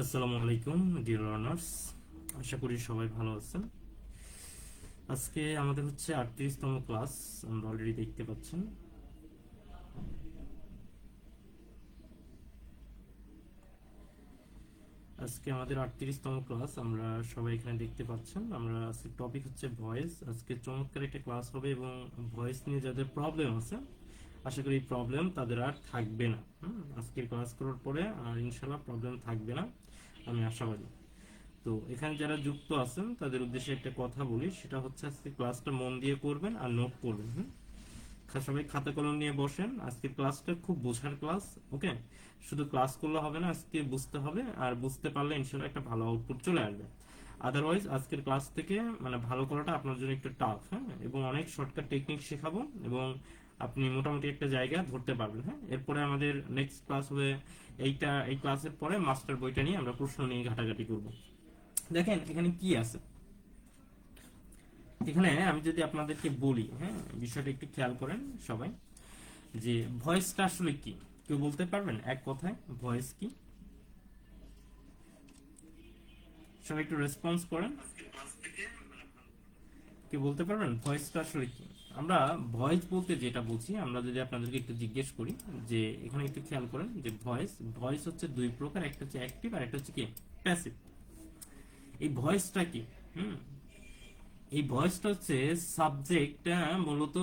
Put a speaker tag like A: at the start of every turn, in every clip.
A: আসসালামু আলাইকুম dear learners, আশা করি সবাই ভালো আছেন। আজকে আমাদের হচ্ছে 38তম ক্লাস। আমরা অলরেডি দেখতে পাচ্ছেন। আজকে আমাদের 38তম ক্লাস, আমরা সবাই এখানে দেখতে পাচ্ছেন। আমরা আজকে টপিক হচ্ছে ভয়েস। আজকে চমৎকার একটা ক্লাস হবে এবং ভয়েস নিয়ে যাদের প্রবলেম আছে, আশা করি প্রবলেম তাদের আর থাকবে না। আজকের ক্লাস করার পরে আর ইনশাল্লাহ প্রবলেম থাকবে না, আমি আশাবাদী। তো এখানে যারা যুক্ত আছেন তাদের উদ্দেশ্যে একটা কথা বলি, সেটা হচ্ছে আজকে ক্লাসটা মন দিয়ে করবেন আর নোট করবেন। সবাই খাতা কলম নিয়ে বসেন। আজকের ক্লাসটা খুব বোঝার ক্লাস। ওকে, শুধু ক্লাস করলে হবে না, আজকে বুঝতে হবে, আর বুঝতে পারলে ইনশাল্লাহ একটা ভালো আউটপুট চলে আসবে। আদারওয়াইজ আজকের ক্লাস থেকে ভালো করাটা আপনার জন্য একটু টাফ। এবং অনেক শর্টকাট টেকনিক শেখাবো এবং আপনি মোটামুটি একটা জায়গা ধরতে পারবেন। এরপরে আমাদের নেক্সট ক্লাস হবে এই ক্লাসের পরে মাস্টার বইটা নিয়ে আমরা প্রশ্ন নিয়ে ঘাটাঘাটি করব। দেখেন এখানে কি আছে। এখানে আমি যদি আপনাদেরকে বলি, বিষয়টা একটু খেয়াল করেন সবাই, যে ভয়েসটা আসলে কি, কেউ বলতে পারবেন এক কথায় ভয়েস কি? সবাই একটু রেসপন্স করেন। কেউ বলতে পারবেন ভয়েসটা আসলে কি? আমরা ভয়েস বলতে যেটা বুঝি, আমরা যদি আপনাদেরকে একটু জিজ্ঞেস করি, যে এখানে একটু খেয়াল করেন যে ভয়েস ভয়েস হচ্ছে দুই প্রকার, একটা হচ্ছে অ্যাক্টিভ আর একটা হচ্ছে কি প্যাসিভ। এই ভয়েসটা কি? হুম এই ভয়েসটা হচ্ছে সাবজেক্টটা মূলত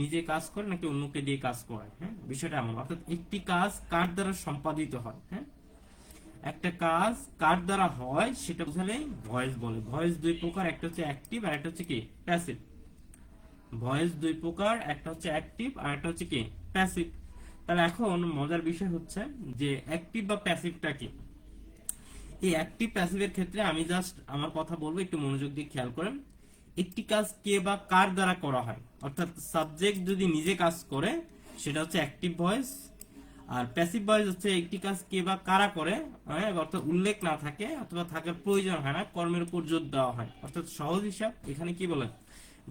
A: নিজে কাজ করে নাকি অন্যকে দিয়ে কাজ করে। বিষয়টা এমন, অর্থাৎ একটি কাজ কার দ্বারা সম্পাদিত হয়। একটা কাজ কার দ্বারা হয় সেটা বোঝালেই ভয়েস বলে। ভয়েস দুই প্রকার, একটা হচ্ছে অ্যাক্টিভ আর একটা হচ্ছে কি প্যাসিভ। ভয়েস দুই প্রকার, একটা হচ্ছে অ্যাক্টিভ আর একটা হচ্ছে কি প্যাসিভ। তাহলে এখন মজার বিষয় হচ্ছে যে অ্যাক্টিভ বা প্যাসিভটা কি। এই অ্যাক্টিভ প্যাসিভের ক্ষেত্রে আমি জাস্ট আমার কথা বলবো, একটু মনোযোগ দিয়ে খেয়াল করেন। একটি কাজ কে বা কার দ্বারা করা হয়, অর্থাৎ সাবজেক্ট যদি নিজে কাজ করে সেটা হচ্ছে অ্যাক্টিভ ভয়েস। আর প্যাসিভ ভয়েস হচ্ছে একটি কাজ কে বা কারা করে, অর্থাৎ উল্লেখ না থাকে অথবা থাকার প্রয়োজন হয় না, কর্মের উপর জোর দেওয়া হয়। অর্থাৎ সহজ হিসাব এখানে কি বলে,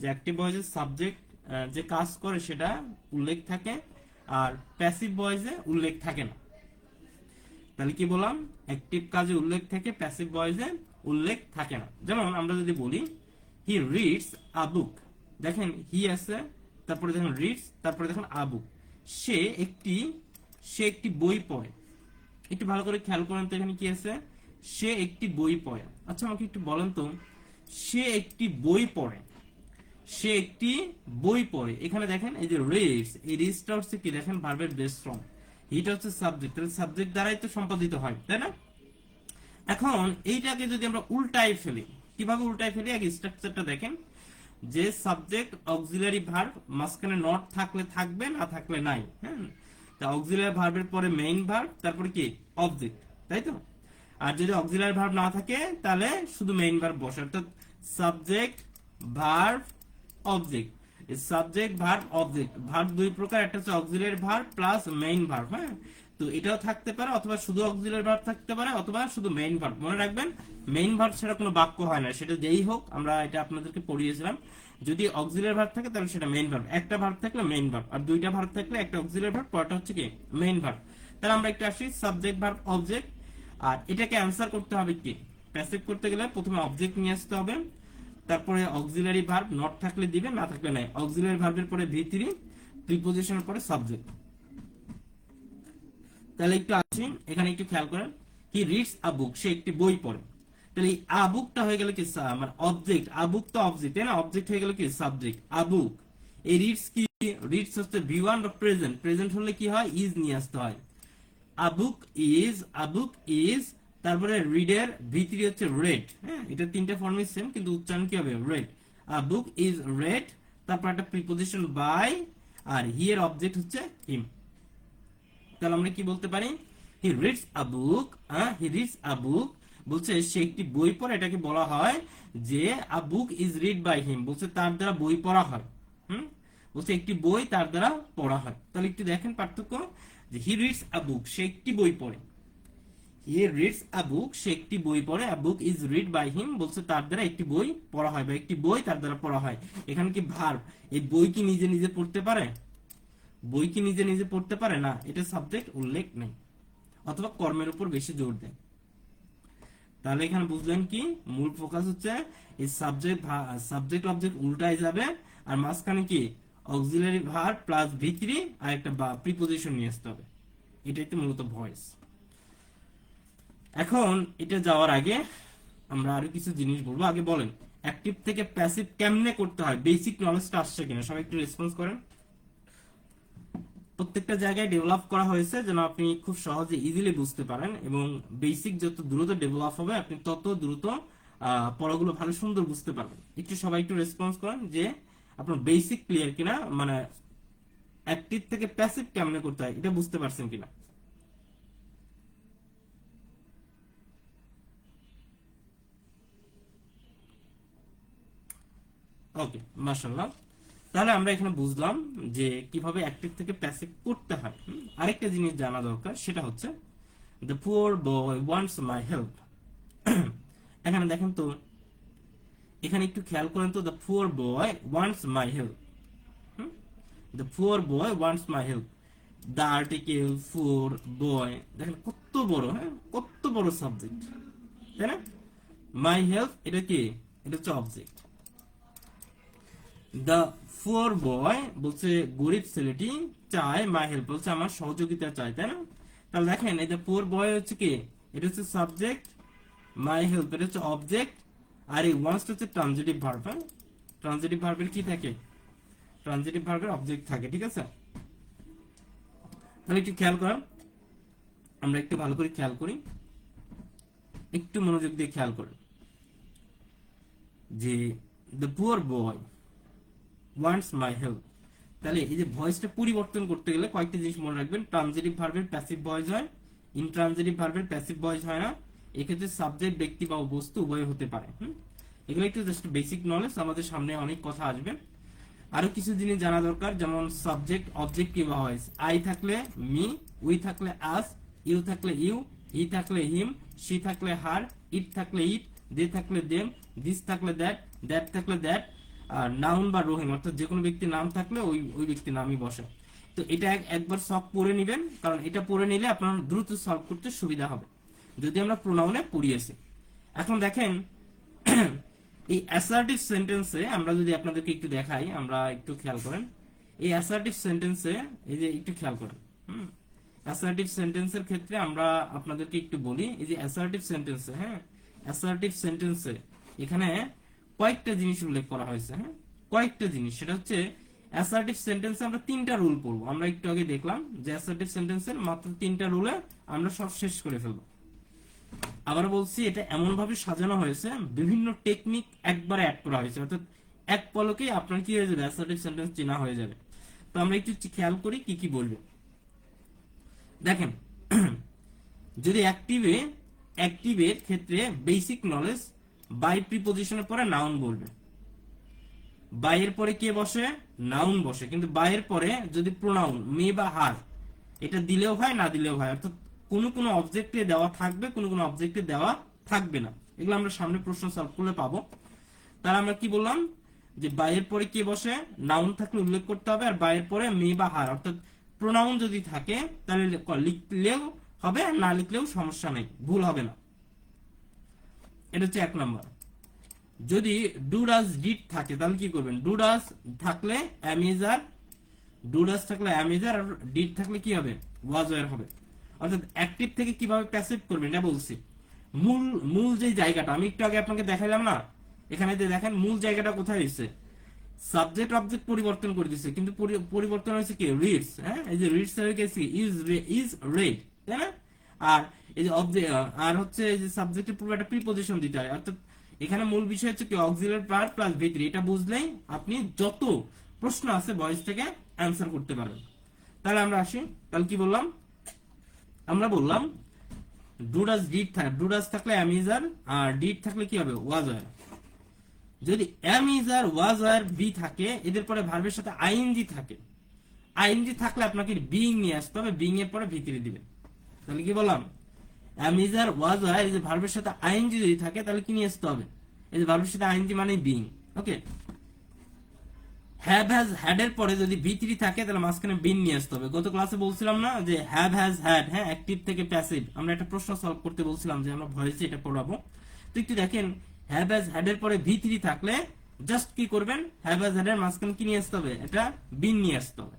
A: যে অ্যাক্টিভ ভয়েসের সাবজেক্ট যে কাজ করে সেটা উল্লেখ থাকে, আর প্যাসিভ ভয়েসে উল্লেখ থাকে না। তাহলে কি বললাম, অ্যাক্টিভ কাজে উল্লেখ থাকে, প্যাসিভ ভয়েসে উল্লেখ থাকে না। যেমন আমরা যদি বলি হি রিডস আ বুক, দেখেন হি আছে, তারপরে দেখেন রিডস, তারপরে দেখেন আ বুক। সে একটি সে একটি বই পড়ে। একটু ভালো করে খেয়াল করেন তো, এখানে কি আছে, সে একটি বই পড়ে। আচ্ছা আমাকে একটু বলেন তো, সে একটি বই পড়ে, সে একটি বই পড়ে, এখানে দেখেন এই যে রিডস, এই রিডসটা হচ্ছে কি, দেখেন ভার্বের বেস ফর্ম, এটা হচ্ছে সাবজেক্ট, তাহলে সাবজেক্ট দ্বারাই তো সম্পাদিত হয়, তাই না? এখন এইটাকে যদি আমরা উল্টাই ফেলি, কিভাবে উল্টাই ফেলি, আগে স্ট্রাকচারটা দেখেন, যে সাবজেক্ট অক্সিলারি ভার্ব, মাঝখানে নট থাকলে থাকবে, না থাকলে নাই। তা অক্সিলারি ভার্বের পরে মেইন ভার্ব, তারপরে কি অবজেক্ট, তাই তো? আর যদি অক্সিলারি ভার্ব না থাকে তাহলে শুধু মেইন ভার্ব বসে, অর্থাৎ subject verb object. Subject verb object, verb দুই প্রকার, একটা হচ্ছে auxiliary verb plus main verb. তো এটাও থাকতে পারে, অথবা শুধু অক্সিলারি ভার্ব থাকতে পারে, অথবা শুধু মেইন ভার্ব। মনে রাখবেন মেইন ভার্ব ছাড়া কোনো বাক্য হয় না, সেটা যেই হোক, আমরা এটা আপনাদেরকে পড়িয়েছিলাম। যদি অক্সিলারি ভার্ব থাকে তাহলে সেটা মেইন ভার্ব, একটা ভার্ব থাকলে মেইন ভার্ব, আর দুইটা ভার্ব থাকলে একটা অক্সিলারি ভার্ব, পরটা হচ্ছে কি মেইন ভার্ব। তাহলে আমরা একটু আসি সাবজেক্ট ভার্ব অবজেক্ট। আর এটাকে অ্যান্সার করতে হবে কি, প্যাসিভ করতে গেলে প্রথমে অবজেক্ট নিয়ে আসতে হবে, তারপরে অক্সিলারি ভার্ব, নট থাকলে দিবে, না থাকলে নাই। অক্সিলারি ভার্বের পরে ভি3, প্রিপজিশনের পরে সাবজেক্ট। তাহলে একটু আসি, এখানে একটু খেয়াল করেন, হি রিডস আ বুক, সে একটি বই পড়ে। তাহলে এই আ বুকটা হয়ে গেল কি মানে অবজেক্ট, আ বুক তো অবজেক্ট, তাই না? অবজেক্ট হয়ে গেল কি সাবজেক্ট, আ বুক। এই রিডস কি, রিডস হচ্ছে ভি1 বা প্রেজেন্ট, প্রেজেন্ট হলে কি হয়, ইজ নিয়ে আসতে হয়। আ book is, a book is, তারপরে রিডের ভি3 হচ্ছে রেড। এটা তিনটা ফর্মে সেম, কিন্তু উচ্চারণ কি হবে, red. A book is red, তারপর একটা প্রিপজিশন বাই, আর হি এর অবজেক্ট হচ্ছে হিম। তাহলে আমরা কি বলতে পারি, he reads a book, he reads আ বুক বলছে সে একটি বই পড়ে, এটাকে বলা হয় যে a book is read by him, বলছে তার দ্বারা বই পড়া হয়। হুম বলছে একটি বই তার দ্বারা পড়া হয়। তাহলে একটু দেখেন পার্থক্য, যে হি রিডস আ বুক, সে একটি বই পড়ে, হি রিডস আ বুক, সে একটি বই পড়ে, a book is read by him, বলছে তার দ্বারা একটি বই পড়া হয়, বা একটি বই তার দ্বারা পড়া হয়। এখানে কি ভার্ব, এই বই কি নিজে নিজে পড়তে পারে? বই কি নিজে নিজে পড়তে পারে না, এটা সাবজেক্ট উল্লেখ নেই, অথবা কর্মের উপর বেশি জোর দেয়। তাহলে এখানে বুঝলেন কি মূল ফোকাস হচ্ছে এই সাবজেক্ট অবজেক্ট উল্টায় যাবে, আর মাঝখানে কি অক্সিলারি ভার্ব প্লাস ভিত্রি আর একটা প্রিপোজিশন নিয়ে আসতে হবে। এটাই তো মূলত ভয়েস। এখন এটা যাওয়ার আগে আমরা আরো কিছু জিনিস বলবো। আগে বলেন অ্যাক্টিভ থেকে প্যাসিভ কেমনে করতে হয়, বেসিক নলেজটা আসছে কিনা, সবাই একটু রেসপন্স করেন। প্রত্যেকটা জায়গায় ডেভেলপ করা হয়েছে যেন আপনি খুব সহজে ইজিলি বুঝতে পারেন, এবং বেসিক যত দ্রুত ডেভেলপ হবে আপনি তত দ্রুত পড়াগুলো ভালো সুন্দর বুঝতে পারবেন। একটু সবাই একটু রেসপন্স করেন যে আপনার বেসিক ক্লিয়ার কিনা, মানে অ্যাক্টিভ থেকে প্যাসিভ কেমনে করতে হয় এটা বুঝতে পারছেন কিনা। ওকে, মাশাআল্লাহ। তাহলে আমরা এখানে বুঝলাম যে কিভাবে অ্যাক্টিভ থেকে প্যাসিভ করতে হয়। আরেকটা জিনিস জানা দরকার, সেটা হচ্ছে the poor boy wants my help. এখানে দেখেন তো, এখানে একটু খেয়াল করেন তো, the poor boy wants my help. The poor boy wants my help, the article for boy, দেখেন কত বড়, হ্যাঁ কত বড় সাবজেক্ট, তাই না? মাই হেল্প এটা কি, এটা হচ্ছে অবজেক্ট। দ্য পুয়ার বয় বলছে গরিব ছেলেটি চায় মাই হেল্প, বলছে আমার সহযোগিতা চায়, তাই না? তাহলে দেখেন এই যে পুয়ার বয় হচ্ছে কি, এটা হচ্ছে সাবজেক্ট, মাই হেল্প এটা হচ্ছে অবজেক্ট, আর এই ওয়ান্টস হচ্ছে ট্রানজিটিভ ভার্ব। ট্রানজিটিভ ভার্বের কি থাকে, ট্রানজিটিভ ভার্বের অবজেক্ট থাকে, ঠিক আছে? তাহলে একটু খেয়াল করেন, আমরা একটু ভালো করে খেয়াল করি, একটু মনোযোগ দিয়ে খেয়াল করেন যে the poor boy wants my help. তাহলে এই যে ভয়েসটা পরিবর্তন করতে গেলে কয়েকটা জিনিস মনে রাখবেন। ট্রানজিটিভ ভার্বের প্যাসিভ ভয়েস হয়, ইনট্রানজিটিভ ভার্বের প্যাসিভ ভয়েস হয় না। এক্ষেত্রে সাবজেক্ট ব্যক্তি বা বস্তু উভয় হতে পারে। এগুলো একটু জাস্ট বেসিক নলেজ, আমাদের সামনে অনেক কথা আসবে। আরো কিছু জিনিস জানা দরকার, যেমন সাবজেক্ট অবজেক্ট কিংবা ভয়েস। আই থাকলে মি, উই থাকলে আস, ইউ থাকলে ইউ, হি থাকলে হিম, শি থাকলে হার, ইট থাকলে ইট, দে থাকলে দেম, দিস থাকলে দ্যাট, দ্যাট থাকলে দ্যাট। আর নাউন বা রহিম অর্থাৎ যে কোনো ব্যক্তির নাম থাকলে ওই ওই ব্যক্তির নামই বসে। তো এটা একবার সলভ পড়ে নেবেন, কারণ এটা পড়ে নিলে আপনার দ্রুত সলভ করতে সুবিধা হবে যদি আমরা প্রোনাউনে পড়িয়েছি। এখন দেখেন এই অ্যাসার্টিভ সেন্টেন্সে আমরা যদি আপনাদেরকে একটু দেখাই, আমরা একটু খেয়াল করেন এই অ্যাসার্টিভ সেন্টেন্সে, এই যে একটু খেয়াল করেন, অ্যাসার্টিভ সেন্টেন্সের ক্ষেত্রে আমরা আপনাদেরকে একটু বলি, এই যে অ্যাসার্টিভ সেন্টেন্সে, হ্যাঁ অ্যাসার্টিভ সেন্টেন্সে এখানে কয়েকটা জিনিস উল্লেখ করা হয়েছে, হ্যাঁ কয়েকটা জিনিস। সেটা হচ্ছে অ্যাসার্টিভ সেন্টেন্সে আমরা তিনটা রুল পড়বো। আমরা একটু আগে দেখলাম যে অ্যাসার্টিভ সেন্টেন্সের মাত্র তিনটা রুলে আমরা সব শেষ করে ফেলবো। আবার বলছি, এটা এমন ভাবে সাজানো হয়েছে, বিভিন্ন টেকনিক একবারে অ্যাড করা হয়েছে, অর্থাৎ এক পলকেই আপনার কি হয়ে যাবে, অ্যাসার্টিভ সেন্টেন্স চেনা হয়ে যাবে। তো আমরা একটু খেয়াল করি কি কি বলবে। দেখেন যদি অ্যাক্টিভের ক্ষেত্রে বেসিক নলেজ, বাই প্রিপোজিশনের পরে নাউন বলবে, বাইয়ের পরে কে বসে, নাউন বসে। কিন্তু বাইয়ের পরে যদি প্রোনাউন মে বা হার, এটা দিলেও হয় না দিলেও হয়, অর্থাৎ কোনো কোনো অবজেক্টে দেওয়া থাকবে, কোনো কোনো অবজেক্টে দেওয়া থাকবে না। এগুলো আমরা সামনে প্রশ্ন সলভ করলে পাবো। তাহলে আমরা কি বললাম যে বাইয়ের পরে কে বসে, নাউন থাকলে উল্লেখ করতে হবে, আর বাইয়ের পরে মে বা হার অর্থাৎ প্রোনাউন যদি থাকে তাহলে লিখলেও হবে, আর না লিখলেও সমস্যা নেই, ভুল হবে না। এটা হচ্ছে 1 নম্বর। যদি ডু ডাজ ডিড থাকে তাহলে কি করবেন, ডু ডাজ থাকলে অ্যামেজার, ডু ডাজ থাকলে অ্যামেজার, আর ডিড থাকলে কি হবে, ওয়াজ ওয়ার হবে। অর্থাৎ অ্যাক্টিভ থেকে কিভাবে প্যাসিভ করবেন এটা বলছি। মূল মূল যে জায়গাটা আমি একটু আগে আপনাকে দেখাইলাম না, এখানে দেখেন মূল জায়গাটা কোথায় হয়েছে, সাবজেক্ট অবজেক্ট পরিবর্তন করে দিচ্ছে, কিন্তু পরিবর্তন হয়েছে কি, রিডস। হ্যাঁ এই যে রিডস হয়ে গেছে ইজ রেড, তাই না? আর এই যে অবজেক্ট, আর হচ্ছে এই যে সাবজেক্টের পুরো একটা প্রিপোজিশন দিতে হয়। অর্থাৎ এখানে মূল বিষয় হচ্ছে কি, অক্সিলারি ভার্ব প্লাস ভিত্তি। এটা বুঝলেই আপনি যত প্রশ্ন আছে ভয়েস থেকে অ্যান্সার করতে পারবেন। তাহলে আমরা আসি, তাহলে কি বললাম, আমরা বললাম ডু ডাজ ডিড থাকে, ডু ডাজ থাকলে অ্যামিজার, আর ডিড থাকলে কি হবে, ওয়াজ ওয়ার। যদি অ্যামিজার, ওয়াজ ওয়ার, বি থাকে, এদের পরে ভার্বের সাথে আইএনজি থাকে, আইএনজি থাকলে আপনাকে বিং নিয়ে আসতে হবে, বিং এর পরে ভিতরে দিবেন। তাহলে কি বললাম, অ্যামিজার, ওয়াজ ওয়ার, এই যে ভার্বের সাথে আইএনজি যদি থাকে তাহলে কি নিয়ে আসতে হবে, এই যে ভার্বের সাথে আইএনজি মানে being. Okay, have has had এর পরে যদি ভি3 থাকে তাহলে মাঝখানে বিন নিয়ে আসতে হবে। গত ক্লাসে বলছিলাম না যে হ্যাভ হ্যাজ হ্যাড, হ্যাঁ অ্যাক্টিভ থেকে প্যাসিভ, আমরা একটা প্রশ্ন সলভ করতে বলছিলাম যে আমরা ভয়েসে এটা পড়াবো। তো একটু দেখেন হ্যাভ হ্যাজ হ্যাড এর পরে ভি থ্রি থাকলে জাস্ট কি করবেন, হ্যাভ হ্যাজ হ্যাড এর মাঝখানে কি নিয়ে আসতে হবে, এটা বিন নিয়ে আসতে হবে।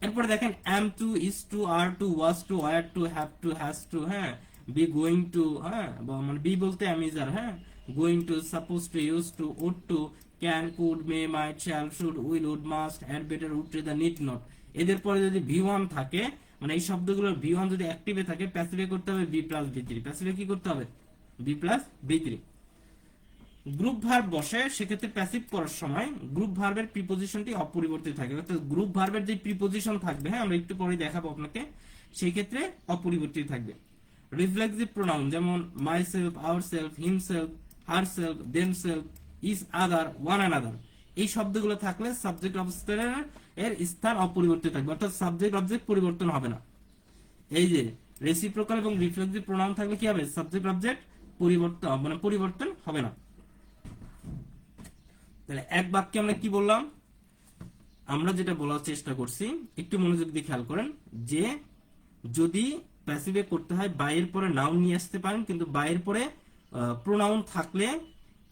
A: এরপরে দেখেন am to, is to, are to, was to, were to, have to, has to, হ্যাঁ, be going to, হ্যাঁ, মানে be বলতে am is are, হ্যাঁ, going to, supposed to, used to, ought to, can, could, may, might, shall, should, will, would, must, had, better, would, rather, need not। এদের পরে যদি V1 থাকে, মানে এই শব্দগুলোর V1 যদি অ্যাক্টিভে থাকে, প্যাসিভে করতে হবে B প্লাস B3। প্যাসিভে কি করতে হবে, B plus B3। Group verb বসে, সেক্ষেত্রে প্যাসিভ করার সময় গ্রুপ ভার্বের প্রিপোজিশনটি অপরিবর্তিত থাকে, অর্থাৎ গ্রুপ ভার্বের যে প্রিপোজিশন থাকবে, হ্যাঁ, আমরা একটু পরে দেখাবো আপনাকে, সেই ক্ষেত্রে অপরিবর্তিত থাকবে। রিফ্লেক্সিভ প্রোনাউন যেমন my self, our self, himself, her self, them self, is other, one another, এই শব্দগুলো থাকলে সাবজেক্ট অবজেক্টের এর স্থান অপরিবর্তিত থাকবে, অর্থাৎ সাবজেক্ট অবজেক্ট পরিবর্তন হবে না। এই যে রেসিপ্রোকাল এবং রিফ্লেক্সিভ প্রোনাউন থাকলে কি হবে, সাবজেক্ট অবজেক্ট পরিবর্তন হবে না। তাহলে এক বাক্যে আমরা কি বললাম, আমরা যেটা বলার চেষ্টা করছি একটু মনোযোগ দিয়ে খেয়াল করেন, যে যদি প্যাসিভে করতে হয় বাইয়ের পরে নাউন নিয়ে আসতে পারেন, কিন্তু বাইয়ের পরে প্রোনাউন থাকলে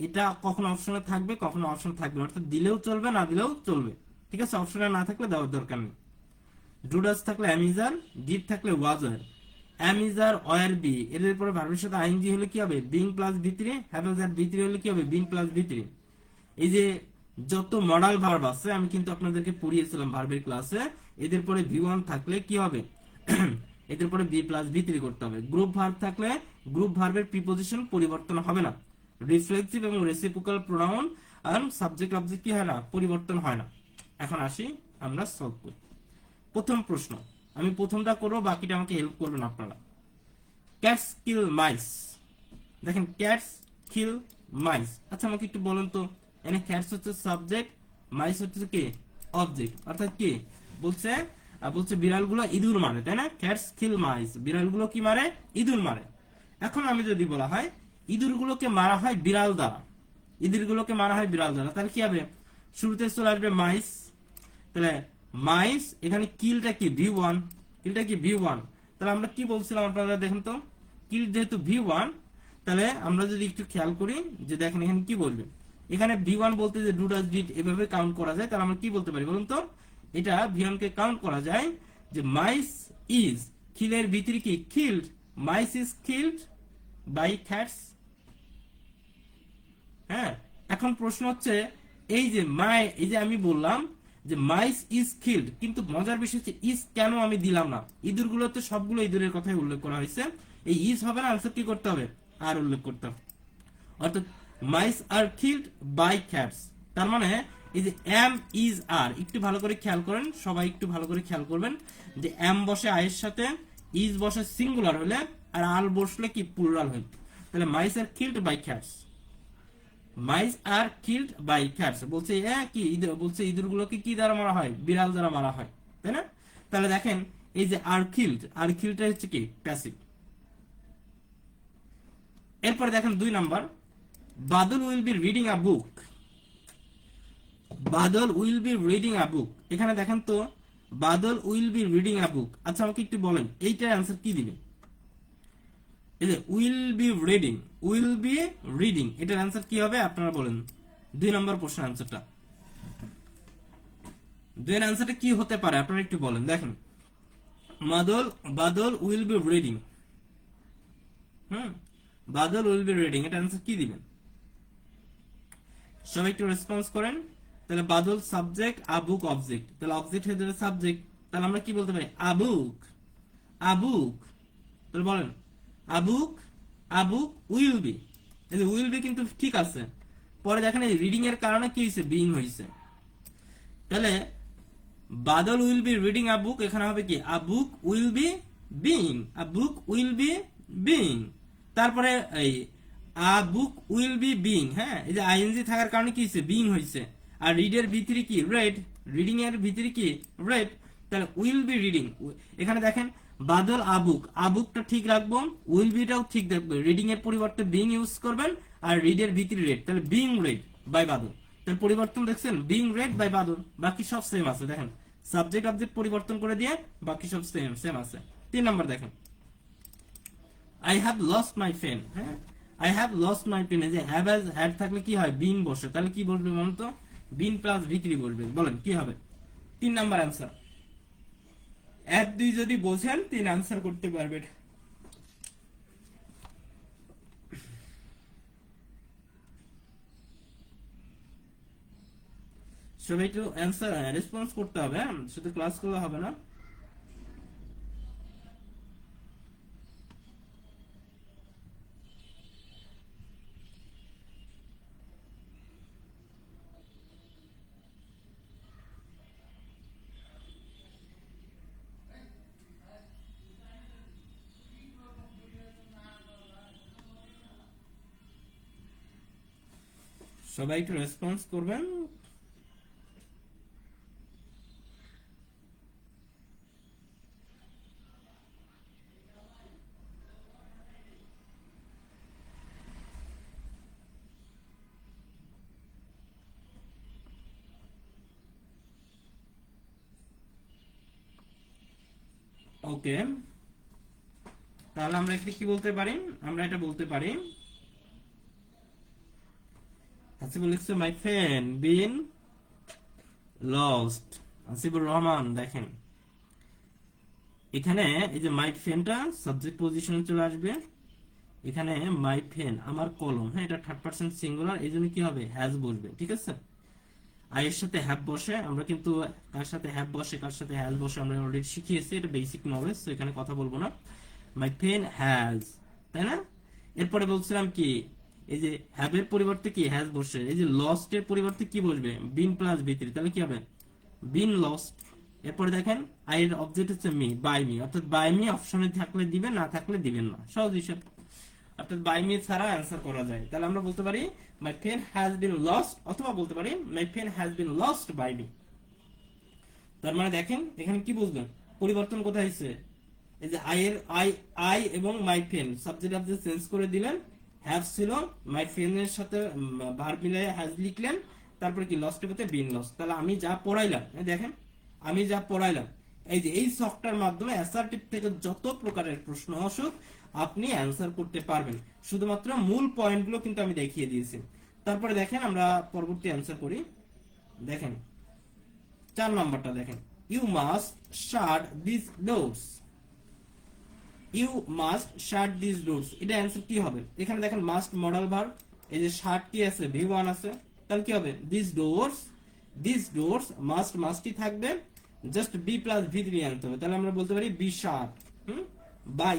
A: এটা কখনো অপশনে থাকবে, কখনো অপশন থাকবে না, অর্থাৎ দিলেও চলবে, না দিলেও চলবে, ঠিক আছে, অপশনে না থাকলে দেওয়ার দরকার নেই। ডুডাস থাকলে অ্যামিজার, ডিড থাকলে ওয়াজার, অ্যামিজার, ওয়ার বি, এদের পরে ভার্বের সাথে আইএনজি হলে কি হবে, বিং প্লাস ভি3, হ্যাভ আর ভি3 হলে কি হবে, বিং প্লাস ভি3। এই যে যত মডাল ভার্ব আছে আমি কিন্তু আপনাদেরকে পড়িয়েছিলাম ভার্বের ক্লাসে, এদের পরে V1 থাকলে কি হবে, এদের পরে B প্লাস V3 করতে হবে। গ্রুপ ভার্ব থাকলে গ্রুপ ভার্বের প্রিপোজিশন পরিবর্তন হবে না। রিফ্লেক্সিভ এবং রেসিপ্রোকাল প্রোনাউন আর সাবজেক্ট অবজেক্ট কি হয় না, পরিবর্তন হয় না। এখন আসি আমরা সলভ করি। প্রথম প্রশ্ন, আমি প্রথমটা করবো, বাকিটা আমাকে হেল্প করবেন আপনারা। ক্যাটস কিল মাইস, দেখেন ক্যাটস কিল মাইস, আচ্ছা আমাকে একটু বলেন তো, এখানে ক্যাটস হচ্ছে সাবজেক্ট, মাইস হচ্ছে কি অবজেক্ট, অর্থাৎ কি বলছে, বিড়ালগুলো ইঁদুর মারে, তাই না, ক্যাটস কিল মাইস, বিড়ালগুলো কি মারে, ইঁদুর মারে। এখন আমি যদি বলা হয় ইঁদুরগুলোকে মারা হয় বিড়াল দ্বারা, ইঁদুরগুলোকে মারা হয় বিড়াল দ্বারা, তাহলে কি হবে, শুরুতে চলে আসবে মাইস, তাহলে মাইস, এখানে কিলটা কি V1, কিলটা কি V1, তাহলে আমরা কি বলছিলাম আপনারা দেখেন তো, কিল যেহেতু V1, তাহলে আমরা যদি একটু খেয়াল করি যে দেখেন এখানে কি বলবে, এখানে V1 বলতে যে ডু ডাজ ডিড এভাবে কাউন্ট করা যায়, তাহলে আমরা কি বলতে পারি বলুন তো, এটা V1 কে কাউন্ট করা যায় যে মাইস ইজ, কিলের ভিতরে কি killed, mice is killed by cats. হ্যাঁ, এখন প্রশ্ন হচ্ছে এই যে এই যে আমি বললাম যে মাইস ইজ কিল্ড, কিন্তু মজার বিষয় হচ্ছে ইজ কেন আমি দিলাম না, ইঁদুরগুলো তো সবগুলো ইঁদুরের কথাই উল্লেখ করা হয়েছে, এই ইজ হবে না, আনসার কি করতে হবে, আর উল্লেখ করতে হবে, অর্থাৎ মাইস আর কিল্ড বাই ক্যাটস। তার মানে এই যে এম ইজ আর, একটু ভালো করে খেয়াল করেন, সবাই একটু ভালো করে খেয়াল করবেন যে এম বসে আয়ের সাথে, ইজ বসে সিঙ্গুলার হলে, আর আর বসলে কি প্লুরাল হইল, তাহলে mice are killed by cats, mice are killed by cats বলছে কি ইঁদুর, বলছে ইঁদুরগুলোকে কি দ্বারা মারা হয়, বিড়াল দ্বারা মারা হয়, তাই না। তাহলে দেখেন এই যে আর কিল্ডটা হচ্ছে কি প্যাসিভ। এরপরে দেখেন 2 number, Badal will be reading a book, Badal will be reading a book, এখানে দেখেন তো Badal will be reading a book, আচ্ছা আমাকে একটু বলেন এইটার অ্যান্সার কি দিবে, এই যে উইল বি রিডিং, এটার অ্যান্সার কি হবে আপনারা বলেন, 2 নম্বর প্রশ্নের অ্যান্সারটা, 2 এর অ্যান্সারটা কি হতে পারে আপনারা একটু বলেন। দেখেন Badal will be reading, Badal will be reading, এটা অ্যান্সার কি দিবেন, সবাই একটু রেসপন্স করেন। তাহলে বাদল সাবজেক্ট, আবুক অবজেক্ট, তাহলে অবজেক্ট হয়ে যাবে সাবজেক্ট, তাহলে আমরা কি বলতে পারি, আবুক, তাহলে বলেন আবুক উইল বি, এই যে উইল বি কিন্তু ঠিক আছে, পরে দেখেন এই রিডিং এর কারণে কি হয়েছে, বিং হয়েছে, তাহলে বাদল will be reading a book, এখানে হবে কি আবুক উইল বি বিং, তারপরে এই বুক উইল বি বিং, হ্যাঁ, এই যে আইএনজি থাকার কারণে কি হয়েছে, বিং হয়েছে, আর রিডের ভিতরে কি রেড, রিডিং এর ভিতরে কি রেড, তাহলে উইল বি রিডিং, এখানে দেখেন বাদল আবুকটা ঠিক রাখবো, উইল বিটাও ঠিক রাখবো, রিডিং এর পরিবর্তে বিং ইউজ করবেন, আর রিডের ভিতরে রেড, তাহলে বিং রেড বাই বাদল, তাহলে পরিবর্তন দেখছেন, বিং রেড বাই বাদল, বাকি সব সেম আছে, দেখেন সাবজেক্ট অবজেক্ট পরিবর্তন করে দিয়ে বাকি সব সেম আছে। 3 নাম্বার দেখেন, I have lost my pen, হ্যাঁ, I have lost my pen, এই যে হ্যাভ এজ হ্যাড থাকলে কি হয়, বিন বসে, তাহলে কি বসবে বলুন তো, বিন প্লাস ভিত্রি বসবে, বলেন কি হবে? 3 নাম্বার অ্যান্সার। 1 2 যদি বোঝেন 3 অ্যান্সার করতে পারবেন। সবাই একটু অ্যান্সার রেসপন্স করতে হবে, হ্যাঁ, শুধু ক্লাস করলে হবে না। সবাই একটু রেসপন্স করবেন। ওকে, তাহলে আমরা এটা কি বলতে পারি, আমরা এটা বলতে পারি, হাসিবুল লিখছে my friend bin lost. Hasibur Rahman দেখেন এখানে এই যে মাই ফ্রেন্ডটা সাবজেক্ট পজিশনে চলে আসবে, এখানে মাই ফ্রেন্ড আমার কলম, হ্যাঁ, এটা থার্ড পারসন সিঙ্গুলার, এই জন্য কি হবে, হ্যাজ বসবে, ঠিক আছে। আই এর সাথে হ্যাভ বসে, আমরা কিন্তু কার সাথে হ্যাভ বসে কার সাথে হ্যাজ বসে আমরা অলরেডি শিখিয়েছি, এটা বেসিক নলেজ, তো এখানে কথা বলবো না। মাই পেন হ্যাজ, তাই না? এরপরে বলছিলাম কি, এই যে হ্যাভ এর পরিবর্তে কি হ্যাজ বসে, এই যে লস্ট এর পরিবর্তে কি বসবে, বিন প্লাস ভিতরি, তাহলে কি হবে, বিন লস্ট। এরপরে দেখেন আই এর অবজেক্ট হচ্ছে মি, বাই মি, অর্থাৎ বাই মি অপশনে থাকলে দিবেন, না থাকলে দিবেন না, সহজ হিসাব, অর্থাৎ বাই মি ছাড়া অ্যান্সার করা যায়। তাহলে আমরা বলতে পারি my pen has been lost, অথবা বলতে পারি my pen has been lost by me. তার মানে দেখেন এখানে কি বুঝবেন, পরিবর্তন কোথায় হয়েছে, এই যে আই এর আই এবং my pen subject object change করে দিলেন, হ্যাভ ছিল, মাই পেন এর সাথে ভার্ব মিলিয়ে হ্যাজ লিখলেন, তারপরে কি লস্ট পেতে বিন লস্ট। তাহলে আমি যা পড়াইলাম, দেখেন আমি যা পড়াইলাম, এই যে এই সফটওয়্যার মাধ্যমে অ্যাসার্টিভ থেকে যত প্রকারের প্রশ্ন আসুক আপনি অ্যান্সার করতে পারবেন, শুধুমাত্র মূল পয়েন্টগুলো কিন্তু আমি দেখিয়ে দিয়েছি। তারপরে দেখেন আমরা পরবর্তী অ্যান্সার করি, দেখেন 4 নম্বরটা দেখেন, you must shut this doors, you must shut this doors, এটা অ্যান্সার কি হবে, এখানে দেখেন মাস্ট মডাল ভার্ব, এই যে শাট কি আছে, ভি1 আছে, তাহলে কি হবে, দিস ডোরস মাস্ট মাস্টই থাকবে, just B plus V three আনতে হবে, তাহলে আমরা বলতে পারি বি শাট বাই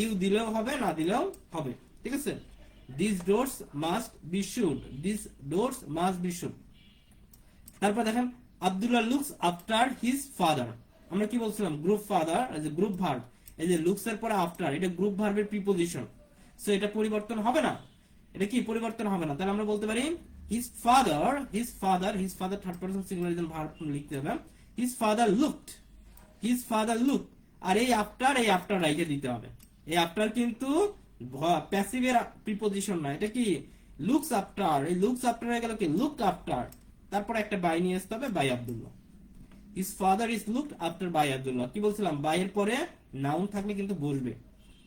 A: ইউ দিলেও হবে, না দিলেও হবে, ঠিক আছে। This doors must be should, this doors must be should. তারপর দেখেন Abdullah looks after his father, আমরা কি বলছিলাম, গ্রুপ ফাদার, এই যে গ্রুপ ভার্ব, এই যে লুকস এর পরে আফটার, এটা গ্রুপ ভার্বের প্রিপজিশন, সো এটা পরিবর্তন হবে না, এটা কি পরিবর্তন হবে না, তাহলে আমরা বলতে পারি his father third person singular verb লিখতে হবে, হিজ ফাদার লুকড, আর এই আফটার রাইটে দিতে হবে, এই আফটার কিন্তু প্যাসিভের প্রিপজিশন না, এটা কি লুকস আফটার, এই লুকস আফটার হয়ে গেল কি লুক আফটার, তারপর একটা বাই নিয়ে আসতে হবে, by Abdullah, his father is looked after by Abdullah. কি বলছিলাম, বাই এর পরে নাউন থাকলে কিন্তু বসবে,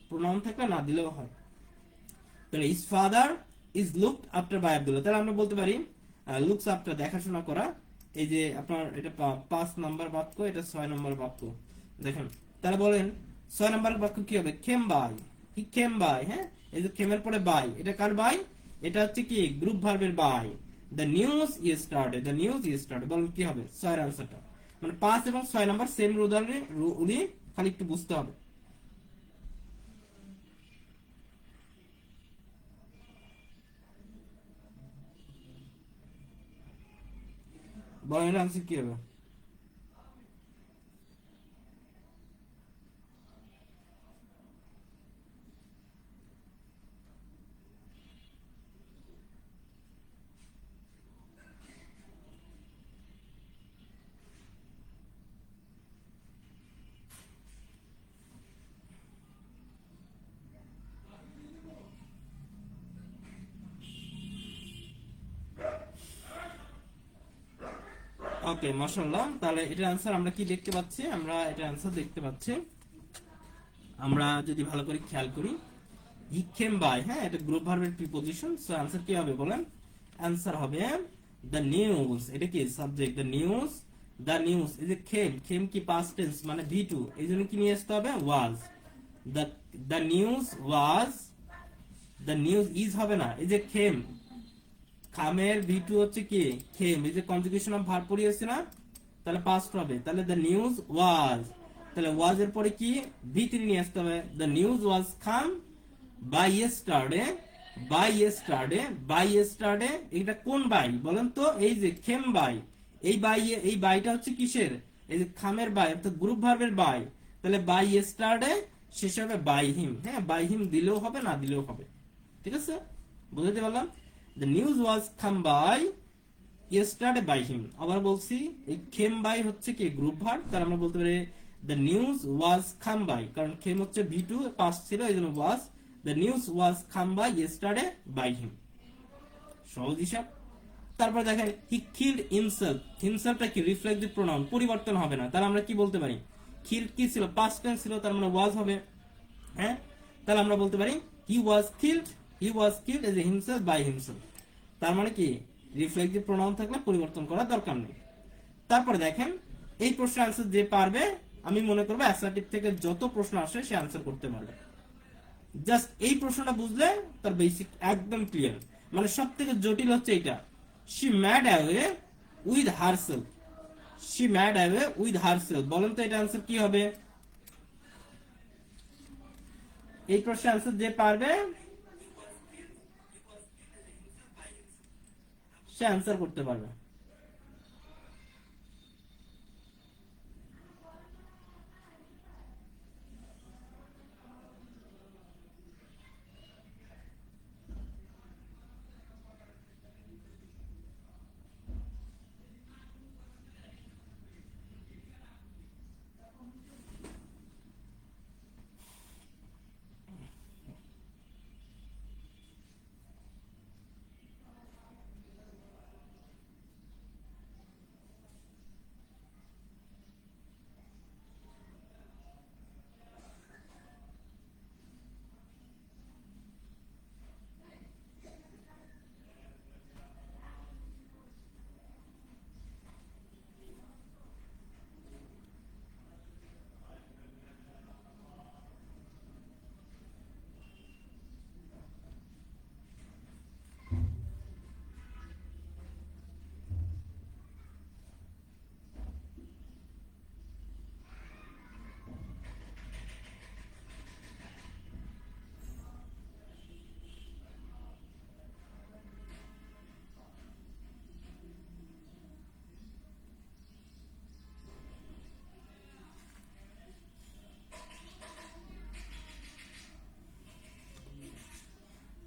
A: প্রোনাউন থাকলে না দিলেও হয়, তাহলে his father is looked after by Abdullah, তাহলে আমরা বলতে পারি লুকস আফটার দেখাশোনা করা, এই যে আপনার এটা 5 নম্বর বাক্য, এটা 6 নম্বর বাক্য, দেখেন তাহলে বলেন 6 নম্বর বাক্য কি হবে, কেম বাই, হি কেম বাই, হ্যাঁ, এই যে কেমের পরে বাই, এটা কার বাই, এটা হচ্ছে কি গ্রুপ ভার্বের by, the news is started, the news is started, বলেন কি হবে 6 এর আনসারটা, মানে 5 এবং 6 নম্বর সেম রুলই, খালি একটু বুঝতে হবে। বলেন আনসার কি হবে, ওকে মাশাআল্লাহ। তাহলে এটার অ্যান্সার আমরা কি দেখতে পাচ্ছি, আমরা এটা অ্যান্সার দেখতে পাচ্ছি, আমরা যদি ভালো করে খেয়াল করি, হি কেম বাই, হ্যাঁ এটা গ্রুপ ভার্বের প্রিপজিশন। সো आंसर কি হবে বলেন? आंसर হবে দ্য নিউজ। এটা কি subject, the news. The news এই যে কেম কি পাস্ট টেন্স মানে V2, এইজন্য কি নিয়ে আসতে হবে? Was. The the news was, the news is হবে না, এই যে খামের V2 হচ্ছে কি খেম, এই যে কনজুগেশন অফ ভার্ব পড়িয়েছে না, তাহলে পাস্ট হবে। তাহলে দ্য নিউজ ওয়াজ, তাহলে ওয়াজ এর পরে কি V3 নিয়ে আসতে হবে। The news was come by yesterday, by yesterday, by yesterday. এটা কোন বাই বলেন তো? এই যে খেম বাই, এই বাই, এই বাইটা হচ্ছে কিসের? এই যে খামের বাই অর্থাৎ গ্রুপ ভার্বের বাই। তাহলে বাই ইয়েস্টারডে শেষ হবে বাই হিম, হ্যাঁ বাই হিম দিলেও হবে না দিলেও হবে। ঠিক আছে, বুঝতে পারলাম? The news was come by yesterday by him. আবার বলছি, এই খেম বাই হচ্ছে কি গ্রুপ ভার্ব, তার আমরা বলতে পারি the news was come by, কারণ খেম হচ্ছে V2 পাস্ট ছিল এইজন্য was. The news was come by yesterday by him. সহজ হিসাব। তারপর দেখেন হি কিলড হিমসেলফ, হিমসেলফটা কি রিফ্লেক্টিভ প্রোনাউন, পরিবর্তন হবে না। তাহলে আমরা কি বলতে পারি? কিলড কি ছিল? পাস্ট টেন্স ছিল, তার মানে ওয়াজ হবে। হ্যাঁ, তাহলে আমরা বলতে পারি he was killed, he was killed as a himself by himself. তার মানে কি রিফ্লেক্টিভ প্রোনাউন থাকলে পরিবর্তন করার দরকার নেই। তারপরে দেখেন এই প্রশ্নের আনসার যে পারবে, আমি মনে করবো অ্যাসার্টিভ থেকে যত প্রশ্ন আসে সে আনসার করতে পারবে। জাস্ট এই প্রশ্নটা বুঝলে তার বেসিক একদম ক্লিয়ার। মানে সব থেকে জটিল হচ্ছে এটা, she mad away with herself, she mad away with herself. বলেন তো এটা আনসার কি হবে? এই প্রশ্নের আনসার যে পারবে সে আনসার করতে পারবে।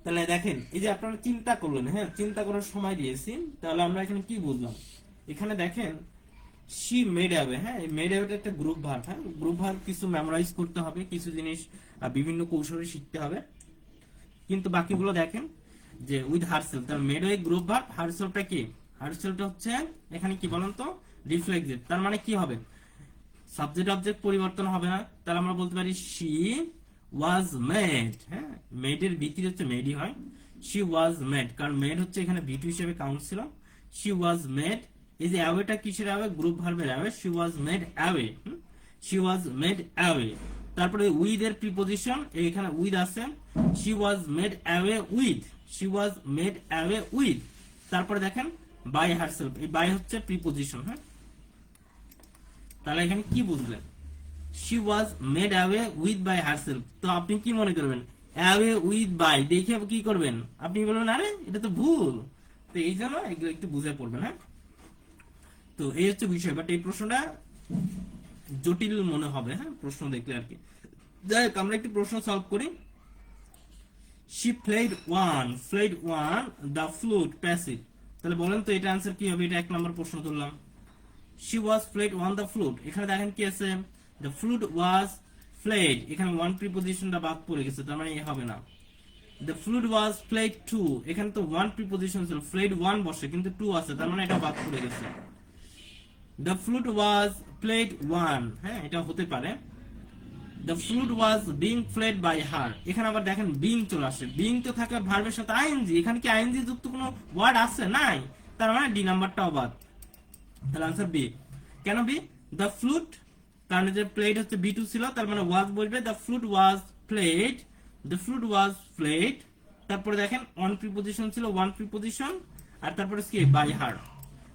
A: তাহলে দেখেন এই যে আপনারা চিন্তা করলেন, হ্যাঁ চিন্তা করার সময় দিয়েছি, তাহলে আমরা এখানে কি বুঝলাম? এখানে দেখেন শি মেড অ্যাওয়ে, হ্যাঁ মেড অ্যাওয়েটা একটা গ্রুপ ভার্ব। হ্যাঁ গ্রুপ ভার্ব কিছু মেমোরাইজ করতে হবে, কিছু জিনিস বিভিন্ন কৌশলে শিখতে হবে। কিন্তু বাকিগুলো দেখেন যে উইথ হারসেলফ, তার মেড অ্যাওয়ে গ্রুপ ভার্ব, হারসেলফটা কি? হারসেলফটা হচ্ছে এখানে কি বলেন তো? রিফ্লেক্সিভ। তার মানে কি হবে? সাবজেক্ট অবজেক্ট পরিবর্তন হবে না। তাহলে আমরা বলতে পারি শি ওয়াজ মেড, হ্যাঁ মেডের ভিত্তি হচ্ছে মেডই হয়। শি ওয়াজ মেড, কারণ মেড হচ্ছে এখানে V2 হিসেবে কাউন্ট ছিল। শি ওয়াজ মেড, এই যে অ্যাওয়েটা কিসের অ্যাওয়ে? গ্রুপ ভার্বের away. She was made away, she was made away. তারপরে উইথ এর প্রিপজিশন, এখানে উইথ আছে। She was made away with, she was made away with. তারপরে দেখেন বাই হারসেলফ, এই বাই হচ্ছে প্রিপজিশন। হ্যাঁ, তাহলে এখানে কি বুঝলেন? she was made away with by herself। তো আপনি কি মনে করবেন? away with by দেখে কি করবেন? আপনি বলবেন আরে এটা তো ভুল। তো এই জন্য এগুলো একটু বুঝে পড়বেন। হ্যাঁ, তো এই হচ্ছে বিষয়। বাট এই প্রশ্নটা জটিল মনে হবে, হ্যাঁ প্রশ্ন দেখলে আর কি। যাই হোক, আমরা একটু প্রশ্ন সলভ করি। she played one the flute passive। তাহলে বলেন তো এটা आंसर কি হবে? এটা এক নম্বর প্রশ্ন তুললাম। she was played on the flute, এখানে দেখেন কি আছে? the flute was played, এখানে one prepositionটা বাদ পড়ে গেছে, তার মানে এ হবে না। the flute was played two, এখানে তো one preposition ছিল, played one বসে কিন্তু two আছে, তার মানে এটা বাদ পড়ে গেছে। the flute was played one, হ্যাঁ এটা হতে পারে। The flute was being played by her, এখানে আবার দেখেন বিং চলে আসে, বিং তো থাকে ভার্বের সাথে আইএনজি, এখানে কি আইএনজি যুক্ত কোনো ওয়ার্ড আছে? নাই, তার মানে ডি নাম্বারটাও বাদ। তাহলে আনসার বি। কেন বি? দ্য ফ্লুট, কারণ যে প্লেড হচ্ছে বি টু ছিল, তার মানে ওয়াজ বলবে, the flute was played, the flute was played, তারপরে দেখেন অন প্রিপোজিশন ছিল, ওয়ান প্রিপোজিশন, আর তারপরে কি by her,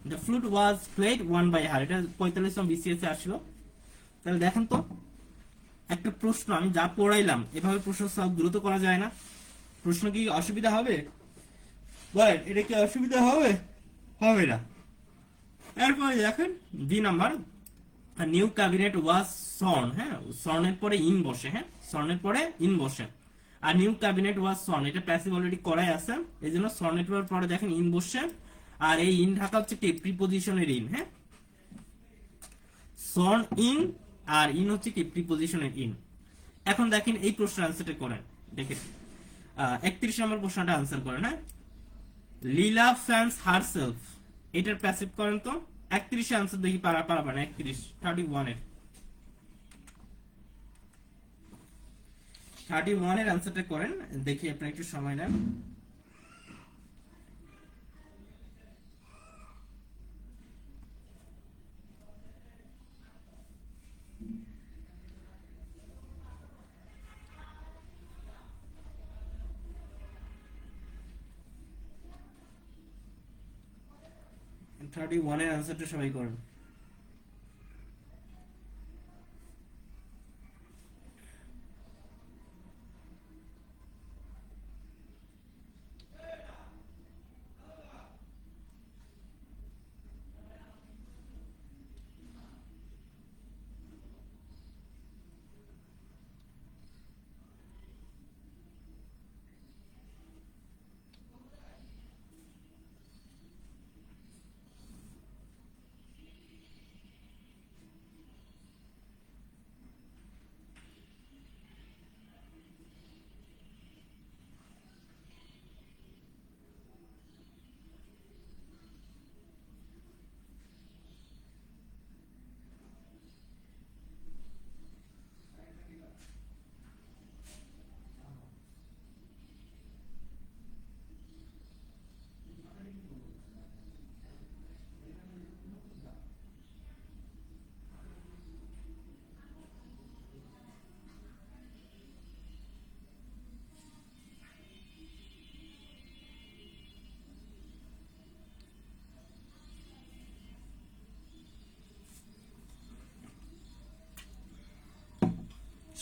A: the flute was played one by her, এটা 45 বিসিএস এ আসলো। তাহলে দেখেন তো একটা প্রশ্ন আমি যা পড়াইলাম এভাবে প্রশ্ন সলভ দ্রুত করা যায় না? প্রশ্ন কি অসুবিধা হবে? বলেন, এটা কি অসুবিধা হবে? হবে না। এরপরে দেখেন বি নাম্বার, নিউ ক্যাবিনেট ওয়াজ সর্ন, হ্যাঁ সর্নের পরে ইন বসে, হ্যাঁ সর্নের পরে ইন বসে, আর নিউ ক্যাবিনেট ওয়াজ সর্ন, এটা প্যাসিভ অলরেডি করাই আছে, এই জন্য সর্নের পরে দেখেন ইন বসে, আর এই ইন ঢাকা হচ্ছে কি প্রিপোজিশনের ইন, হ্যাঁ সর্ন ইন, আর ইন হচ্ছে কি প্রিপোজিশনের ইন। এখন দেখেন এই প্রশ্নের আনসারটা করেন, দেখেন 31 নম্বর প্রশ্নটা আনসার করেন, হ্যাঁ লীলা ফ্যান্স হারসেলফ, এটার প্যাসিভ করেন তো। 31 আনসার দেখি পারাবেন, 31 31 এর আনসারটা করেন, দেখি আপনি একটু সময় নেন। থার্টি ওয়ানের আনসারটা সবাই করেন।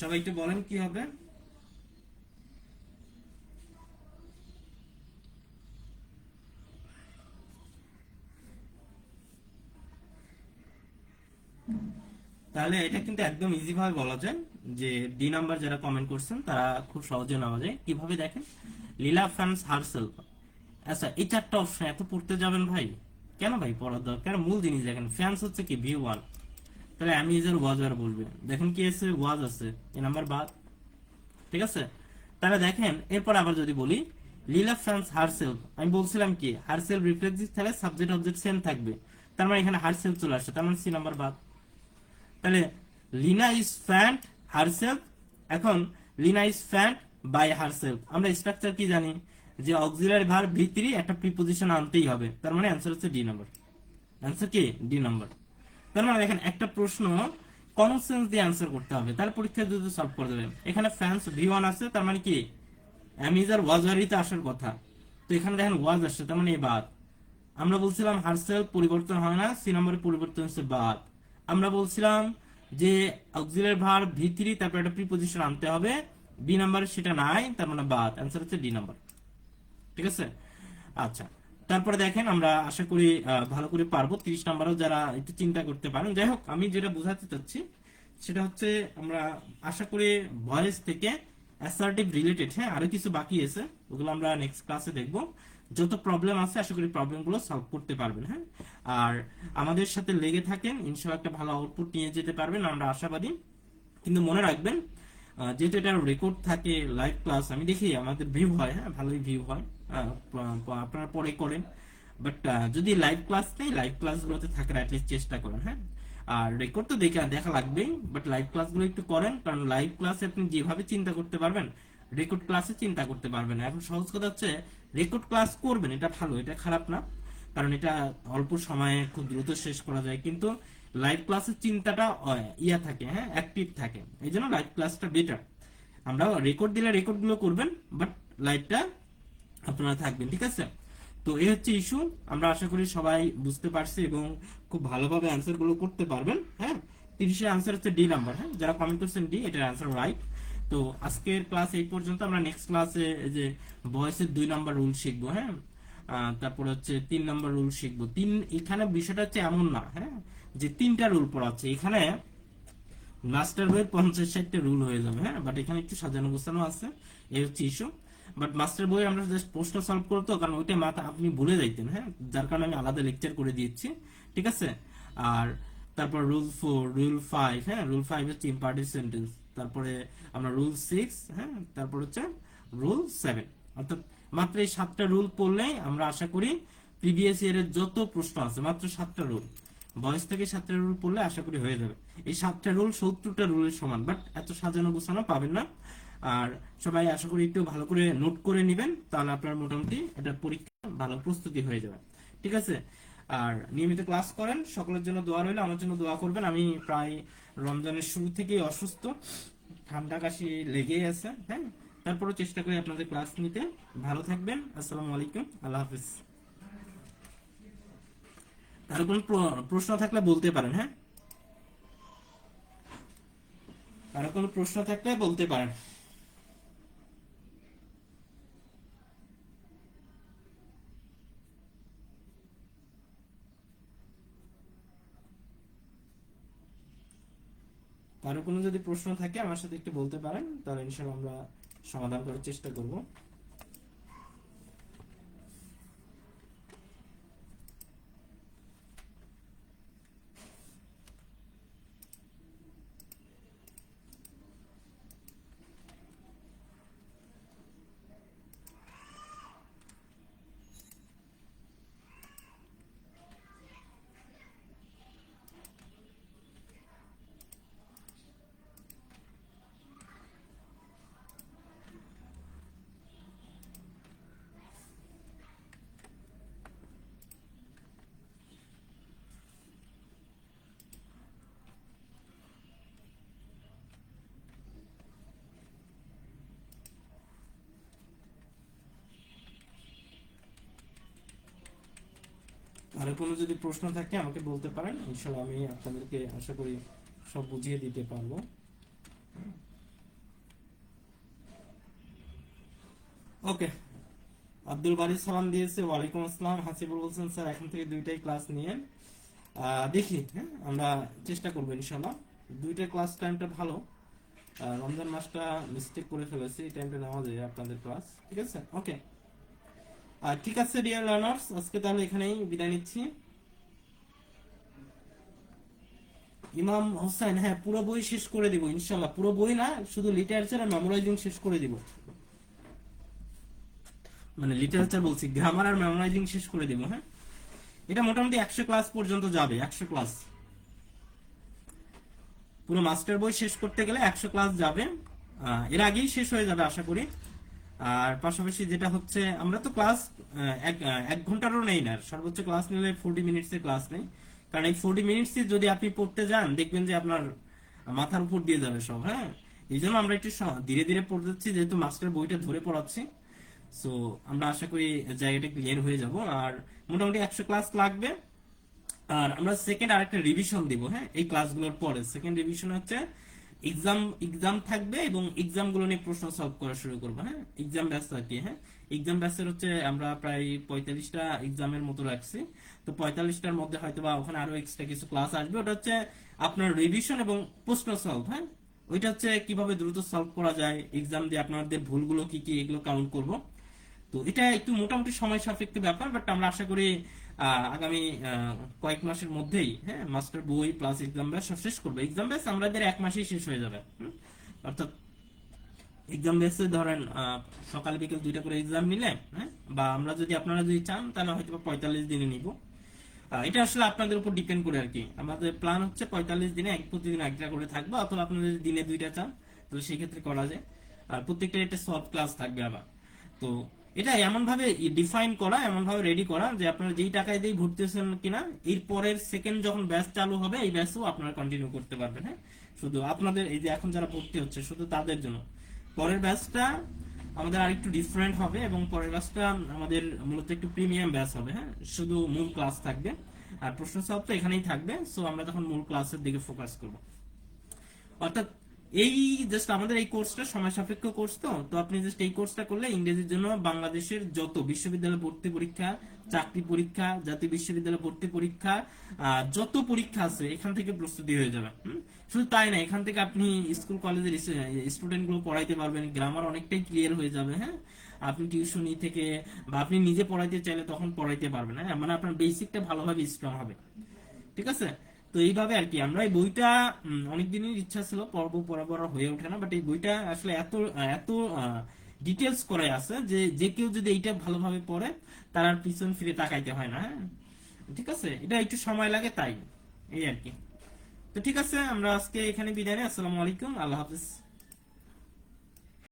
A: সবাই একটু বলেন কি হবে। তাহলে এটা কিন্তু একদম ইজি ভাবে বলা যায় যে ডি নাম্বার যারা কমেন্ট করছেন তারা খুব সহজে নেওয়া যায়। কিভাবে দেখেন, লীলা ফ্যান্স হারসেলফ, আচ্ছা এই চারটা অপশন এত পড়তে যাবেন ভাই? কেন ভাই পড়ার দরকার? মূল জিনিস দেখেন, ফ্যান্স হচ্ছে কি ভি ওয়ান, তাহলে অ্যামিজার ওয়াজ আর বলবে, দেখেন কি আছে ওয়াজ আছে, এই নাম্বার বাদ, ঠিক আছে। তাহলে দেখেন এরপর আবার যদি বলি লীলা ফ্যান্স হারসেলফ, আমি বলছিলাম কি হারসেলফ রিফ্লেক্সিভ, তাহলে সাবজেক্ট অবজেক্ট সেম থাকবে, তার মানে এখানে হারসেলফ চলে আসছে, তার মানে সি নাম্বার বাদ। তাহলে লিনা ইজ ফ্যান্ট হারসেলফ, এখন লিনা ইজ ফ্যান্ট বাই হারসেলফ, আমরা স্ট্রাকচার কি জানি যে অক্সিলারি ভার্ব ভি3 একটা প্রিপোজিশন আনতেই হবে, তার মানে অ্যান্সার হচ্ছে ডি নাম্বার। অ্যান্সার কি ডি নাম্বার। তার মানে দেখেন একটা প্রশ্ন কমন সেন্স দিয়ে অ্যান্সার করতে হবে, তার পরীক্ষায় যদি সলভ করে দেবেন। এখানে ফ্যান্স ভি1 আছে, তার মানে কি অ্যামিজার ওয়াজারিতে আসার কথা, তো এখানে দেখেন ওয়াজ আসছে, তার মানে বাদ। আমরা বলছিলাম হারসেলফ পরিবর্তন হয় না, সি নম্বরে পরিবর্তন হচ্ছে বাদ। আমরা বলছিলাম যে অক্সিলারি ভার্ব ভি3 তারপর একটা প্রিপোজিশন আনতে হবে, বি নাম্বারে সেটা নাই, তার মানে বাদ, অ্যান্সার হচ্ছে ডি নাম্বার, ঠিক আছে। আচ্ছা তারপরে দেখেন আমরা আশা করি ভালো করে পারবো, 30 নাম্বারও যারা একটু চিন্তা করতে পারেন। যাই হোক, আমি যেটা বোঝাতে চাচ্ছি সেটা হচ্ছে আমরা আশা করি ভয়েস থেকে অ্যাসার্টিভ রিলেটেড, হ্যাঁ আরো কিছু বাকি আছে, ওগুলো আমরা নেক্সট ক্লাসে দেখবো। যত প্রবলেম আছে আশা করি প্রবলেমগুলো সলভ করতে পারবেন, হ্যাঁ আর আমাদের সাথে লেগে থাকেন, ইনশাআল্লাহ একটা ভালো আউটপুট নিয়ে যেতে পারবেন, আমরা আশাবাদী। কিন্তু মনে রাখবেন যেহেতু এটা রেকর্ড থাকে লাইভ ক্লাস, আমি দেখি আমাদের ভিউ হয়, হ্যাঁ ভালোই ভিউ হয়, আপনারা পরে করেন, বাট যদি লাইভ ক্লাস নেই লাইভ ক্লাসগুলোতে থাকার অ্যাটলিস্ট চেষ্টা করেন, হ্যাঁ আর রেকর্ড তো দেখা দেখা লাগবেই, বাট লাইভ ক্লাসগুলো একটু করেন, কারণ লাইভ ক্লাসে আপনি যেভাবে চিন্তা করতে পারবেন রেকর্ড ক্লাসে চিন্তা করতে পারবেন না। এখন সহজ কথা হচ্ছে রেকর্ড ক্লাস করবেন, এটা ভালো, এটা খারাপ না, কারণ এটা অল্প সময়ে খুব দ্রুত শেষ করা যায়, কিন্তু লাইভ ক্লাসের চিন্তাটা ইয়া থাকে, হ্যাঁ, অ্যাক্টিভ থাকে, এই জন্য লাইভ ক্লাসটা বেটার। আমরা রেকর্ড দিলে রেকর্ড গুলো করবেন, বাট লাইভটা আপনারা থাকবেন, ঠিক আছে? তো এই হচ্ছে ইস্যু। আমরা আশা করি সবাই বুঝতে পারছি এবং খুব ভালোভাবে অ্যান্সার গুলো করতে পারবেন। হ্যাঁ, 30-এর অ্যান্সার হচ্ছে ডি নাম্বার। হ্যাঁ, যারা কমেন্ট করছেন ডি, এটার অ্যান্সার রাইট। তো আজকের ক্লাস এই পর্যন্ত। আমরা নেক্সট ক্লাসে যে ভয়েসের 2 নাম্বার রুল শিখবো। হ্যাঁ, তারপর হচ্ছে 3 নাম্বার রুল শিখবো। এখানে বিষয়টা হচ্ছে এমন না, হ্যাঁ, যে 3টা রুল পড়াচ্ছে, এখানে মাস্টার বইয়ের 50-60টা রুল হয়ে যাবে। হ্যাঁ, বাট এখানে একটু সাজানো গোছানো আছে, এই হচ্ছে ইস্যু। বাট মাস্টার বই আমরা জাস্ট প্রশ্ন সলভ করতো, কারণ ওইটা মাথা আপনি ভুলে যাইতেন। হ্যাঁ, যার কারণে আমি আলাদা লেকচার করে দিয়েছি, ঠিক আছে? আর তারপর রুল 5, হ্যাঁ, রুল 5 হচ্ছে ইম্পারেটিভ সেন্টেন্স। তারপরে আমরা রুল 6, হ্যাঁ, তারপর হচ্ছে রুল 7। অর্থাৎ মাত্র এই 7টা রুল পড়লেই আমরা আশা করি প্রিভিয়াস ইয়ারের যত প্রশ্ন আছে, মাত্র 7টা রুল, বয়স থেকে 7টা রুল পড়লে আশা করি হয়ে যাবে। এই 7টা রুল 70টা রুলের সমান, বাট এত সাজানো গোছানো পাবেন না। আর সবাই আশা করি একটু ভালো করে নোট করে নেবেন, তাহলে আপনার মোটামুটি এটা পরীক্ষা ভালো প্রস্তুতি হয়ে যাবে, ঠিক আছে? আর নিয়মিত ক্লাস করেন, সকলের জন্য দোয়া রইল, আমার জন্য দোয়া করবেন। আমি প্রায় রমজানের শুরু থেকেই অসুস্থ, ঠান্ডা কাশি লেগেই আছে। হ্যাঁ, তারপরও চেষ্টা করি আপনাদের ক্লাস নিতে। ভালো থাকবেন। আসসালামু আলাইকুম, আল্লাহ হাফিজ। আর কোনো প্রশ্ন থাকলে বলতে পারেন। হ্যাঁ, আর কোনো প্রশ্ন থাকলে বলতে পারেন। কারো কোনো যদি প্রশ্ন থাকে আমার সাথে একটু বলতে পারেন, তাহলে ইনশাআল্লাহ আমরা সমাধান করার চেষ্টা করব। আর কোনো যদি প্রশ্ন থাকে আমাকে বলতে পারেন, ইনশাআল্লাহ আমি আপনাদেরকে আশা করি সব বুঝিয়ে দিতে পারবো। ওকে, আব্দুল বারি সালাম দিয়েছে, ওয়ালাইকুম আসসালাম। হাসিবুল বলছেন স্যার এখন থেকে 2টাই ক্লাস নিয়ে দেখি। হ্যাঁ, আমরা চেষ্টা করবো ইনশাআল্লাহ। 2টা ক্লাস টাইমটা ভালো, রমজান মাসটা মিস্টেক করে ফেলেছি, এই টাইমটা নেওয়া যায় আপনাদের ক্লাস, ঠিক আছে? ওকে, ঠিক আছে ডিয়ার লার্নার্স, আজকে তাহলে এখানেই বিদায় নিচ্ছি। ইমাম হোসেন, হ্যাঁ, পুরো বই শেষ করে দিব ইনশাআল্লাহ। পুরো বই না, শুধু লিটারেচার আর মেমোরাইজিং শেষ করে দিব। মানে লিটারেচার বলছি, গ্রামার আর মেমোরাইজিং শেষ করে দিব। হ্যাঁ, এটা মোটামুটি 100 ক্লাস পর্যন্ত যাবে, 100 ক্লাস। পুরো মাস্টার বই শেষ করতে গেলে 100 ক্লাস যাবে, এর আগেই শেষ হয়ে যাবে আশা করি। আর পাশাপাশি যেটা হচ্ছে, আমরা তো ক্লাস এক ঘন্টারও নেই না, সর্বোচ্চ ক্লাস নিলে 40 মিনিটসের ক্লাস নেই, কারণ এই 40 মিনিটসে যদি আপনি পড়তে যান দেখবেন যে আপনার মাথার উপর দিয়ে যাবে সব। হ্যাঁ, এই জন্য আমরা একটু ধীরে ধীরে পড়তেছি, যেহেতু মাস্টার বইটা ধরে পড়াচ্ছি। সো আমরা আশা করি জায়গাটা ক্লিয়ার হয়ে যাব। আর মোটামুটি 100 ক্লাস লাগবে। আর আমরা সেকেন্ড আরেকটা রিভিশন দিব। হ্যাঁ, এই ক্লাসগুলোর পরে সেকেন্ড রিভিশন হচ্ছে এক্সাম এক্সাম থাকবে, এবং এক্সাম গুলো নিয়ে প্রশ্ন সলভ করা শুরু করবো। হ্যাঁ, এক্সাম ব্যাচ থাকি। হ্যাঁ, এক্সাম ব্যাচের হচ্ছে আমরা প্রায় 45টা এক্সামের মতো রাখছি। তো 45টার মধ্যে হয়তো বা ওখানে আরো এক্সট্রা কিছু ক্লাস আসবে, ওটা হচ্ছে আপনার রিভিশন এবং প্রশ্ন সলভ। হ্যাঁ, ওইটা হচ্ছে কিভাবে দ্রুত সলভ করা যায়, এক্সাম দিয়ে আপনাদের ভুলগুলো কি কি এগুলো কাউন্ট করব। তো এটা একটু মোটামুটি সময় সাপেক্ষ ব্যাপার, বাট আমরা আশা করি আগামী কয়েক মাসের মধ্যেই, হ্যাঁ, মাস্টার বই প্লাস এক্সাম ব্যাচ সব শেষ করবো। এক্সাম ব্যাচ আমাদের 1 মাসেই শেষ হয়ে যাবে। অর্থাৎ এক্সাম ব্যাচে ধরেন সকাল বিকেল 2টা করে এক্সাম নিলে, হ্যাঁ, বা আমরা যদি আপনারা যদি চান তাহলে হয়তো 45 দিনে নিব। এটা আসলে আপনাদের উপর ডিপেন্ড করে আর কি। আমাদের প্ল্যান হচ্ছে 45 দিনে প্রতিদিন একটা করে থাকবে, অথবা আপনাদের যদি দিনে দুইটা চান তো সেই ক্ষেত্রে করা যায়। আর প্রত্যেকটা একটা সলভ ক্লাস থাকবে আবার। তো এটা এমন ভাবে ডিফাইন করা, এমন ভাবে রেডি করা যে আপনারা যেই টাকায় দিয়ে ভর্তি হচ্ছেন কিনা, এর পরের সেকেন্ড যখন ব্যাচ চালু হবে এই ব্যাচও আপনারা কন্টিনিউ করতে পারবেন। হ্যাঁ, শুধু আপনাদের এই যে এখন যারা ভর্তি হচ্ছে শুধু তাদের জন্য। পরের ব্যাচটা আমাদের আরেকটু ডিফারেন্ট হবে, এবং পরের ব্যাচটা আমাদের মূলত একটু প্রিমিয়াম ব্যাচ হবে। হ্যাঁ, শুধু মূল ক্লাস থাকবে, আর প্রশ্ন সলভ তো এখানেই থাকবে। সো আমরা তখন মূল ক্লাসের দিকে ফোকাস করব। অর্থাৎ এই জাস্ট আমাদের এই কোর্সটা সময় সাপেক্ষ কোর্স, তো তো আপনি জাস্ট এই কোর্সটা করলে ইংরেজির জন্য বাংলাদেশের যত বিশ্ববিদ্যালয় ভর্তি পরীক্ষা, চাকরি পরীক্ষা, জাতীয় বিশ্ববিদ্যালয় ভর্তি পরীক্ষা, যত পরীক্ষা আছে এখান থেকে প্রস্তুতি হয়ে যাবে। শুধু তাই না, এখান থেকে আপনি স্কুল কলেজের স্টুডেন্ট গুলো পড়াইতে পারবেন, গ্রামার অনেকটাই ক্লিয়ার হয়ে যাবে। হ্যাঁ, আপনি টিউশনি থেকে বা আপনি নিজে পড়াইতে চাইলে তখন পড়াইতে পারবেন। হ্যাঁ, মানে আপনার বেসিকটা ভালোভাবে স্ট্রং হবে। ঠিক আছে। তো এইভাবে আর কি আমরা এই বইটা অনেকদিনের ইচ্ছা ছিল, পর্ব পড়াবার হয়ে ওঠে না, বাট এই বইটা আসলে এত এত ডিটেলস করে আছে যে যে কেউ যদি এইটা ভালোভাবে পড়ে তার আর পিছন ফিরে তাকাইতে হয় না। হ্যাঁ, ঠিক আছে, এটা একটু সময় লাগে তাই, এই আর কি। তো ঠিক আছে, আমরা আজকে এখানে বিদায় নিই। আসসালামু আলাইকুম, আল্লাহ হাফিজ।